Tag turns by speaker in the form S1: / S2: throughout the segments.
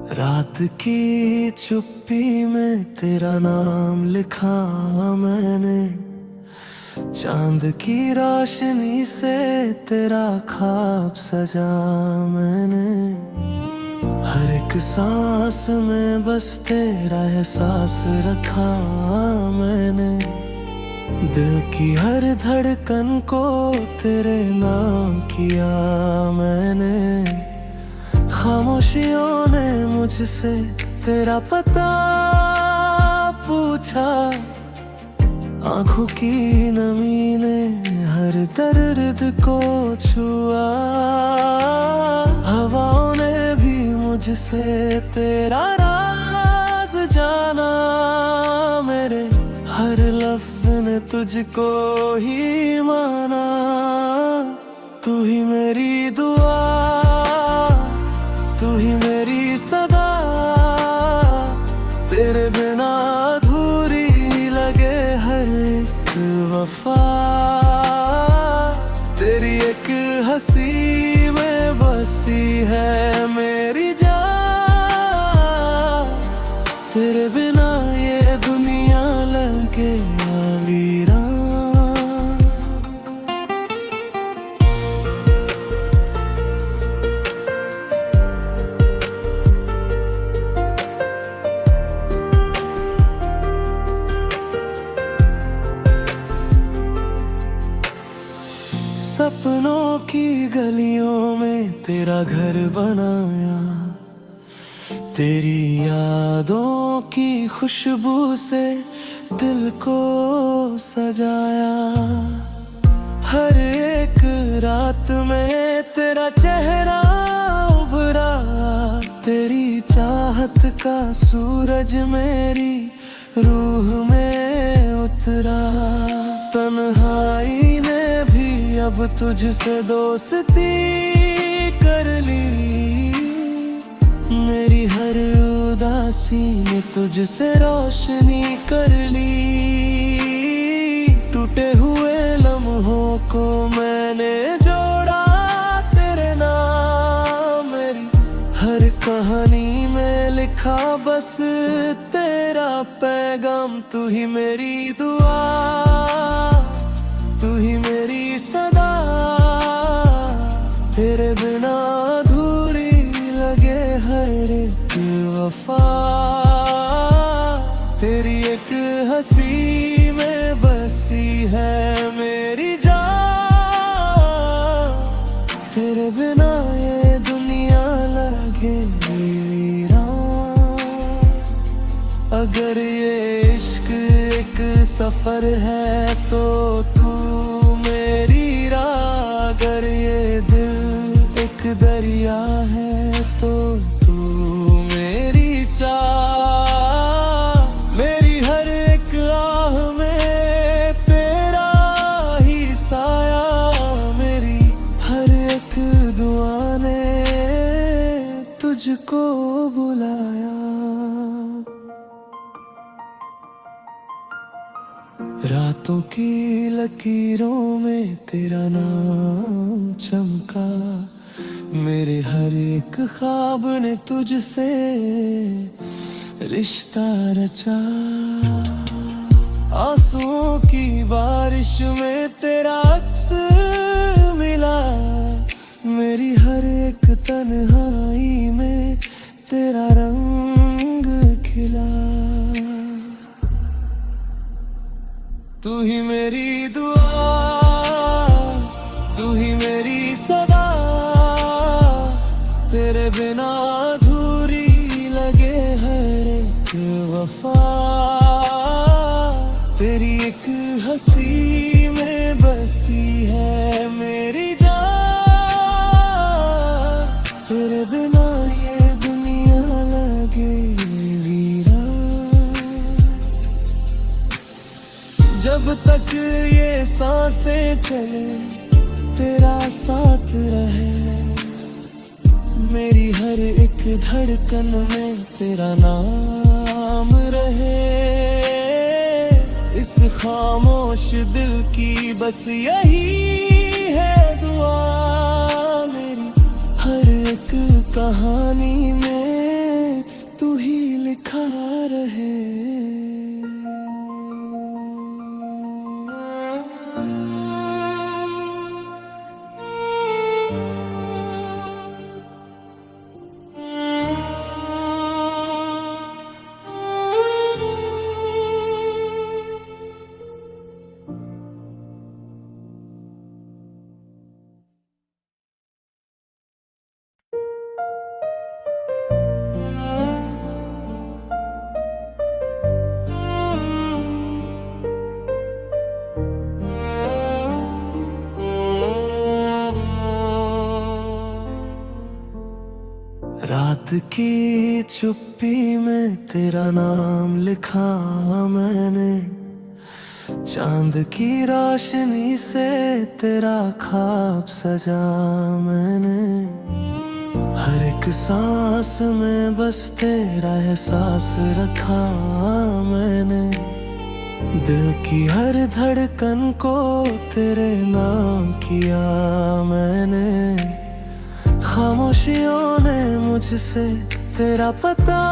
S1: रात की चुप्पी में तेरा नाम लिखा मैंने, चांद की रोशनी से तेरा ख्वाब सजा मैंने। हर एक सांस में बस तेरा एहसास रखा मैंने, दिल की हर धड़कन को तेरे नाम किया मैंने। खामोशियों ने मुझसे तेरा पता पूछा, आंखों की नमी ने हर दर्द को छुआ। हवाओं ने भी मुझसे तेरा राज जाना, मेरे हर लफ्ज ने तुझको ही माना। तू ही मेरी दुआ, तू ही मेरी सदा, तेरे बिना अधूरी लगे हर एक वफा। तेरी एक हंसी में बसी है मेरी जान, तेरे बिना ये दुनिया लगे वीरान। सपनों की गलियों में तेरा घर बनाया, तेरी यादों की खुशबू से दिल को सजाया। हर एक रात में तेरा चेहरा उभरा, तेरी चाहत का सूरज मेरी रूह में उतरा। तन्हाई ने भी अब तुझसे दोस्ती कर ली, मेरी हर उदासी ने तुझसे रोशनी कर ली। टूटे हुए लम्हों को मैंने जोड़ा तेरे नाम, मेरी हर कहानी में लिखा बस तेरा पैगाम। तू ही मेरी दुआ, तू ही मेरी सदा, तेरे बिना अधूरी लगे हर एक वफा। तेरी एक हंसी में बसी है मेरी जान, तेरे बिना ये दुनिया लगे वीरान। अगर ये इश्क एक सफर है तो तू मेरी राह, अगर ये दिल एक दरिया है तो तू मेरी चाह। मेरी हर एक आह में तेरा ही साया, मेरी हर एक दुआ ने तुझको बुलाया। रातों की लकीरों में तेरा नाम चमका, मेरे हर एक ख्वाब ने तुझसे रिश्ता रचा। आंसुओं की बारिश में तेरा अक्स मिला, मेरी हर एक तन्हाई में तेरा रंग खिला। तू ही मेरी दुआ, तू ही मेरी सदा, तेरे बिना अधूरी लगे हर एक वफा। तेरी एक हंसी में बसी है मेरी जान, तेरे बिना ये दुनिया लगे वीरान। जब तक ये सांसें चले तेरा साथ रहे, मेरी हर एक धड़कन में तेरा नाम रहे। इस खामोश दिल की बस यही है दुआ, मेरी हर एक कहानी में लिखा रहे। रात की चुप्पी में तेरा नाम लिखा मैंने, चांद की रोशनी से तेरा ख्वाब सजा मैंने। हर एक सांस में बस तेरा एहसास रखा मैंने, दिल की हर धड़कन को तेरे नाम किया मैंने। खामोशियों ने मुझसे तेरा पता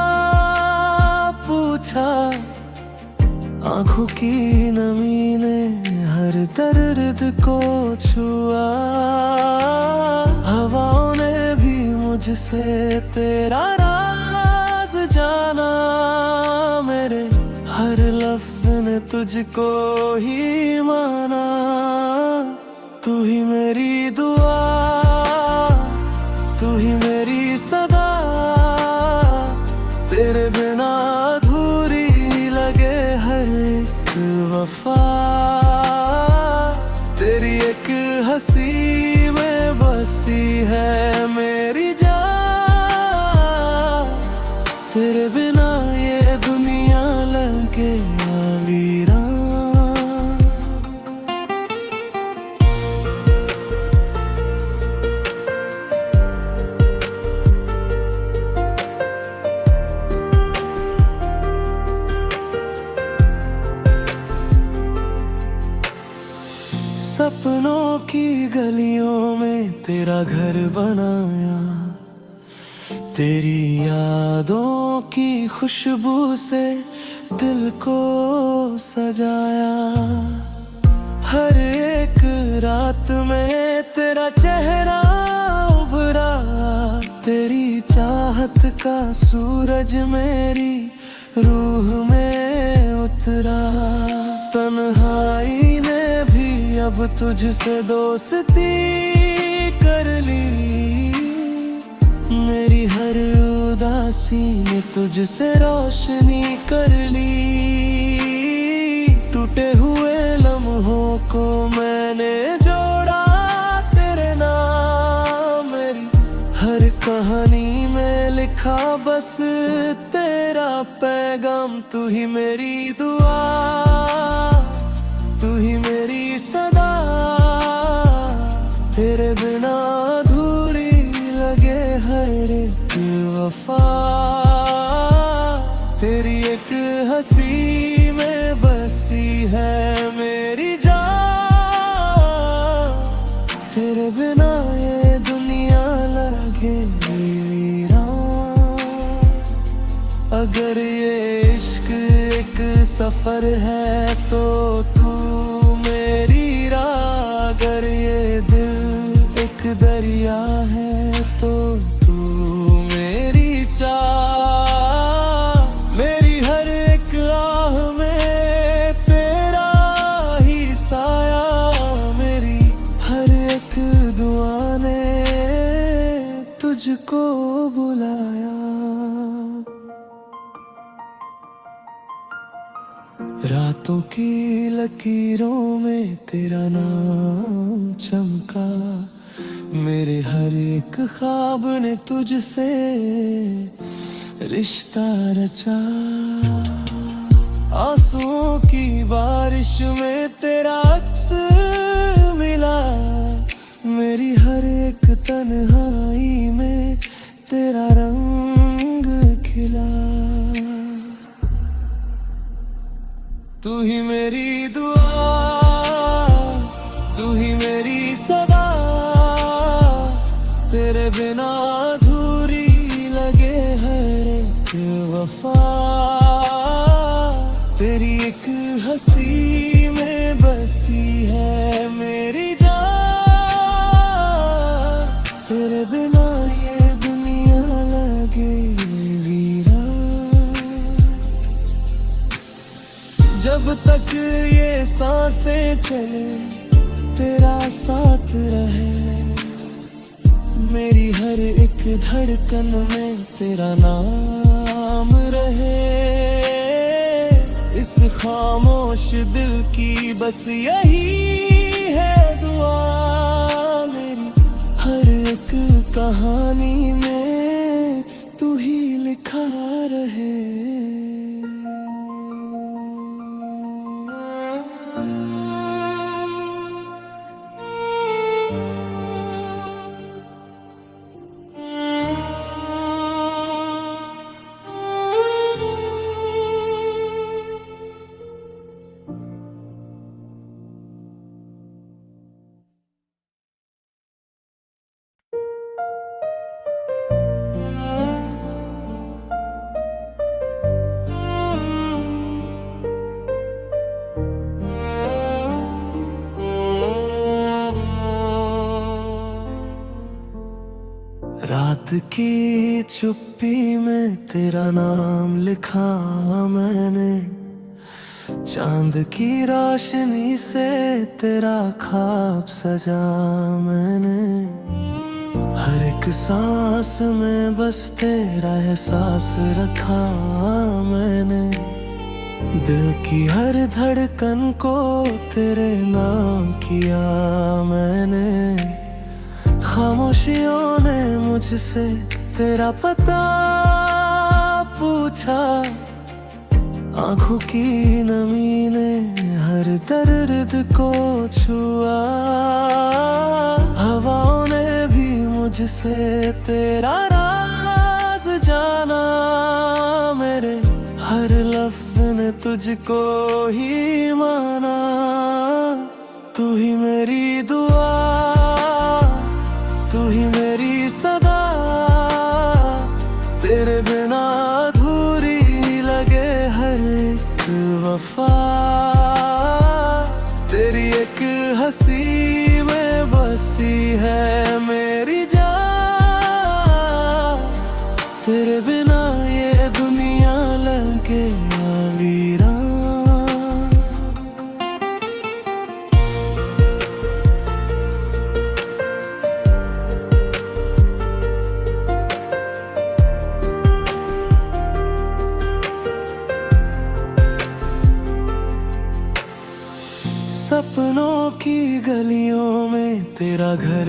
S1: पूछा, आंखों की नमी ने हर दर्द को छुआ। हवाओं ने भी मुझसे तेरा राज जाना, मेरे हर लफ्ज ने तुझको ही माना। तू ही मेरी दुआ, तू ही मेरी सदा, तेरे बिना अधूरी लगे हर एक वफा। तेरी एक हंसी में बसी है मेरी जान, तेरे बिना ये दुनिया लगे वीरान। सपनों की गलियों में तेरा घर बनाया, तेरी यादों की खुशबू से दिल को सजाया। हर एक रात में तेरा चेहरा उभरा, तेरी चाहत का सूरज मेरी रूह में उतरा। तन्हाई ने भी अब तुझसे दोस्ती कर ली, मेरी हर उदासी ने तुझसे रोशनी कर ली। टूटे हुए लम्हों को मैंने जोड़ा तेरे नाम, मेरी हर कहानी में लिखा बस तेरा पैगाम। तू ही मेरी दुआ, तू ही मेरी सदा, तेरे बिना अधूरी लगे हर एक वफा। तेरी एक हंसी में बसी है मेरी जान, तेरे बिना ये दुनिया लगे वीरान। अगर ये इश्क एक सफर है तो तू मेरी राह, अगर ये दिल एक दरिया है तो तू मेरी चाह। मेरी हर एक आह में तेरा ही साया, मेरी हर एक दुआ ने तुझको बुलाया। रातों की लकीरों में तेरा नाम चमका, मेरे हर एक ख्वाब ने तुझसे रिश्ता रचा। आंसुओं की बारिश में तेरा अक्स मिला, मेरी हर एक तन्हाई में तेरा रंग खिला। तू ही मेरी दुआ, तू ही मेरी सदा, तेरे बिना अधूरी लगे हर एक वफा। तेरी एक हंसी में बसी है मेरी जान। तेरे बिना ये दुनिया लगे वीरान। जब तक ये सांसें चले तेरा साथ रहे, मेरी हर एक धड़कन में तेरा नाम रहे। इस खामोश दिल की बस यही है दुआ, मेरी हर एक कहानी में तू ही लिखा रहे। रात की चुप्पी में तेरा नाम लिखा मैंने, चांद की रोशनी से तेरा ख्वाब सजा मैंने। हर एक सांस में बस तेरा एहसास रखा मैंने, दिल की हर धड़कन को तेरे नाम किया मैंने। खामोशियों ने मुझसे तेरा पता पूछा, आंखों की नमी ने हर दर्द को छुआ। हवाओं ने भी मुझसे तेरा राज जाना, मेरे हर लफ्ज ने तुझको ही माना। तू ही मेरी दुआ, तू ही मेरी सदा, तेरे बिना अधूरी लगे हर एक वफा। तेरी एक हंसी में बसी है मेरी जान। तेरे बिना ये दुनिया लगे वीरान। सपनों की गलियों में तेरा घर